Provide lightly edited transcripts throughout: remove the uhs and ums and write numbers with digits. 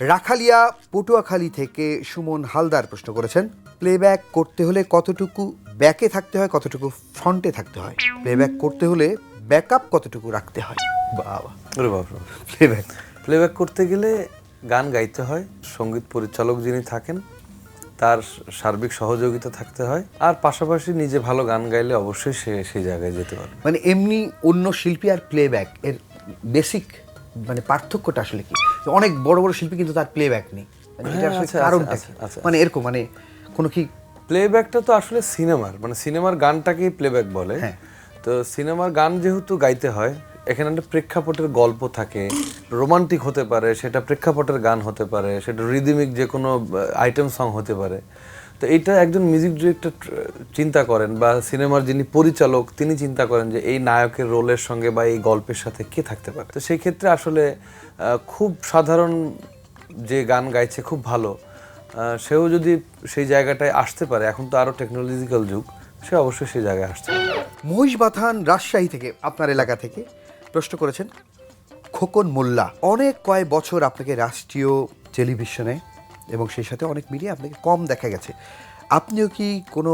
রাখালিয়া পটুয়াখালী থেকে সুমন হালদার প্রশ্ন করেছেন, প্লেব্যাক করতে হলে কতটুকু ব্যাকে থাকতে হয়, কতটুকু ফ্রন্টে থাকতে হয়? প্লেব্যাক করতে হলে ব্যাকআপ কতটুকু রাখতে হয়? বাবা ওরে বাবা, প্লেব্যাক প্লেব্যাক করতে গেলে গান গাইতে হয়, সঙ্গীত পরিচালক যিনি থাকেন তার সার্বিক সহযোগিতা থাকতে হয়, আর পাশাপাশি নিজে ভালো গান গাইলে অবশ্যই সে সেই জায়গায় যেতে পারে। মানে এমনি অন্য শিল্পী আর প্লেব্যাক এর বেসিক মানে পার্থক্যটা আসলে কি? অনেক বড় বড় শিল্পী কিন্তু তার প্লেব্যাক নেই, মানে এটা আসলে কারণটা কি? মানে এরকম মানে কোনো কি প্লেব্যাকটা তো আসলে সিনেমার গানটাকেই প্লেব্যাক বলে। তো সিনেমার গান যেহেতু গাইতে হয়, এখানে একটা প্রেক্ষাপটের গল্প থাকে, রোমান্টিক হতে পারে, সেটা প্রেক্ষাপটের গান হতে পারে, সেটা রিদমিক যে কোনো আইটেম সং হতে পারে। তো এইটা একজন মিউজিক ডিরেক্টর চিন্তা করেন, বা সিনেমার যিনি পরিচালক তিনি চিন্তা করেন যে এই নায়কের রোলের সঙ্গে বা এই গল্পের সাথে কে থাকতে পারে। তো সেই ক্ষেত্রে আসলে খুব সাধারণ যে গান গাইছে খুব ভালো, সেও যদি সেই জায়গাটায় আসতে পারে, এখন তো আরও টেকনোলজিক্যাল যুগ, সে অবশ্যই সেই জায়গায় আসছে। মহিষবাথান রাজশাহী থেকে আপনার এলাকা থেকে প্রশ্ন করেছেন খোকন মোল্লা। অনেক কয়েক বছর আপনাকে রাষ্ট্রীয় টেলিভিশনে এবং সেই সাথে অনেক মিডিয়া আপনাকে কম দেখা গেছে, আপনিও কি কোনো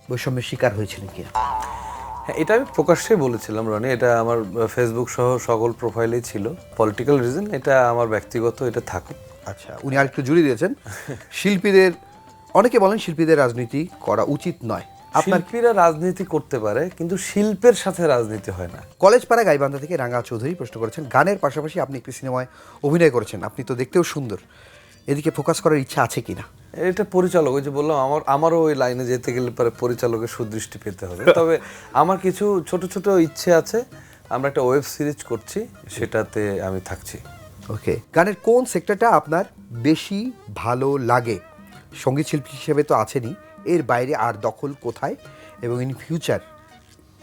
বৈষম্যের শিকার হয়েছিলেন কি? হ্যাঁ, এটা আমি প্রকাশ্যেই বলেছিলাম রনি, এটা আমার ফেসবুক সহ সকল প্রোফাইলেই ছিল। পলিটিক্যাল রিজন, এটা আমার ব্যক্তিগত, এটা থাকুক। আচ্ছা, উনি আরেকটু জুড়ে দিয়েছেন, শিল্পীদের অনেকে বলেন শিল্পীদের রাজনীতি করা উচিত নয়। শিল্পীরা রাজনীতি করতে পারে, কিন্তু শিল্পের সাথে রাজনীতি হয় না। কলেজপাড়া গাইবান্ধা থেকে রাঙা চৌধুরী প্রশ্ন করেছেন, গানের পাশাপাশি আপনি একটি সিনেমায় অভিনয় করেছেন, আপনি তো দেখতেও সুন্দর, এদিকে ফোকাস করার ইচ্ছা আছে কিনা? এটা পরিচালক, ওই যে বললাম, আমারও ওই লাইনে যেতে গেলে পরে পরিচালকের সুদৃষ্টি পেতে হবে। তবে আমার কিছু ছোট ছোট ইচ্ছে আছে, আমরা একটা ওয়েব সিরিজ করছি, সেটাতে আমি থাকছি। ওকে, গানের কোন সেক্টরটা আপনার বেশি ভালো লাগে? সঙ্গীত শিল্পী হিসেবে তো আছেনই, এর বাইরে আর দখল কোথায়, এবং ইন ফিউচার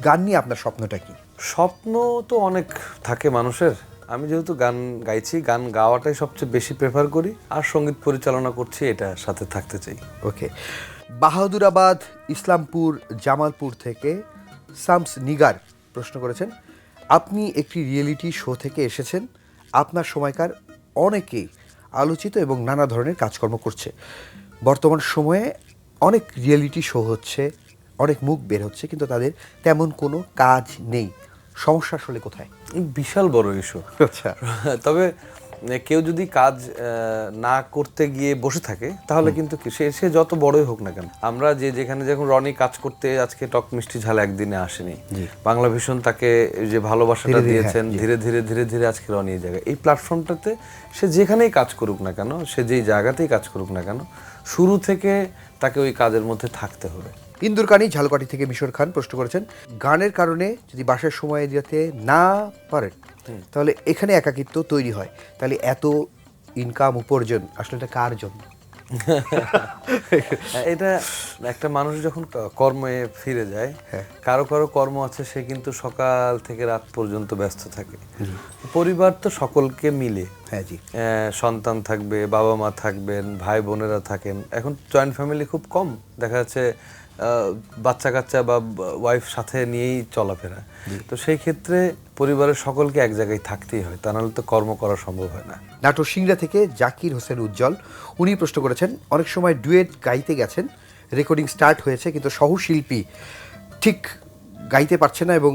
গান নিয়ে আপনার স্বপ্নটা কি? স্বপ্ন তো অনেক থাকে মানুষের। আমি যেহেতু গান গাইছি, গান গাওয়াটাই সবচেয়ে বেশি প্রেফার করি, আর সঙ্গীত পরিচালনা করছি, এটা সাথে থাকতে চাই। ওকে, বাহাদুরাবাদ ইসলামপুর জামালপুর থেকে শামস নিগার প্রশ্ন করেছেন, আপনি একটি রিয়েলিটি শো থেকে এসেছেন, আপনার সময়কার অনেকেই আলোচিত এবং নানা ধরনের কাজকর্ম করছে, বর্তমান সময়ে অনেক রিয়েলিটি শো হচ্ছে, অনেক মুখ বের হচ্ছে, কিন্তু তাদের তেমন কোনো কাজ নেই, সমস্যা আসলে কোথায়? বিশাল বড় ইস্যু। আচ্ছা, তবে কেউ যদি কাজ না করতে গিয়ে বসে থাকে, তাহলে কিন্তু সে যত বড়ই হোক না কেন, আমরা যেখানে যখন রনি কাজ করতে আজকে টক মিষ্টি ঝাল একদিনে আসেনি, বাংলা ভীষণ তাকে যে ভালোবাসাটা দিয়েছেন, ধীরে ধীরে ধীরে ধীরে আজকে রনি এই জায়গায়, এই প্ল্যাটফর্মটাতে সে যেখানেই কাজ করুক না কেন, সে যেই জায়গাতেই কাজ করুক না কেন, শুরু থেকে তাকে ওই কাজের মধ্যে থাকতে হবে। ইন্দুরকানি ঝালকাঠি থেকে মিশর খান প্রশ্ন করেছেন, গানের কারণে যদি বাসার সময় যেতে না পারেন, তাহলে এখানে একাকিত্ব তৈরি হয়, তাহলে এত ইনকাম উপার্জন আসলে এটা কার জন্য? এটা একটা মানুষ যখন কর্মে ফিরে যায়, কারো কারো কর্ম আছে, সে কিন্তু সকাল থেকে রাত পর্যন্ত ব্যস্ত থাকে। পরিবার তো সকলকে মিলে, হ্যাঁ জি, সন্তান থাকবে, বাবা মা থাকবেন, ভাই বোনেরা থাকেন। এখন জয়েন্ট ফ্যামিলি খুব কম দেখা যাচ্ছে, বাচ্চা কাচ্চা বা ওয়াইফ সাথে নিয়েই চলাফেরা। তো সেই ক্ষেত্রে পরিবারের সকলকে এক জায়গায় থাকতেই হয়, তা নাহলে তো কর্ম করা সম্ভব হয় না। নাটোর সিংড়া থেকে জাকির হোসেন উজ্জ্বল, উনি প্রশ্ন করেছেন, অনেক সময় ডুয়েট গাইতে গেছেন, রেকর্ডিং স্টার্ট হয়েছে, কিন্তু সহশিল্পী ঠিক গাইতে পারছে না এবং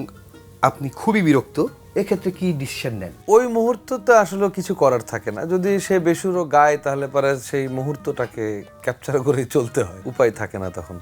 আপনি খুবই বিরক্ত, এক্ষেত্রে কি ডিসিশন নেন? ওই মুহূর্ততে আসলে কিছু করার থাকে না, যদি সে বেসুরো গায় তাহলে পরে সেই মুহূর্তটাকে ক্যাপচার করে চলতে হয়, উপায় থাকে না তখন।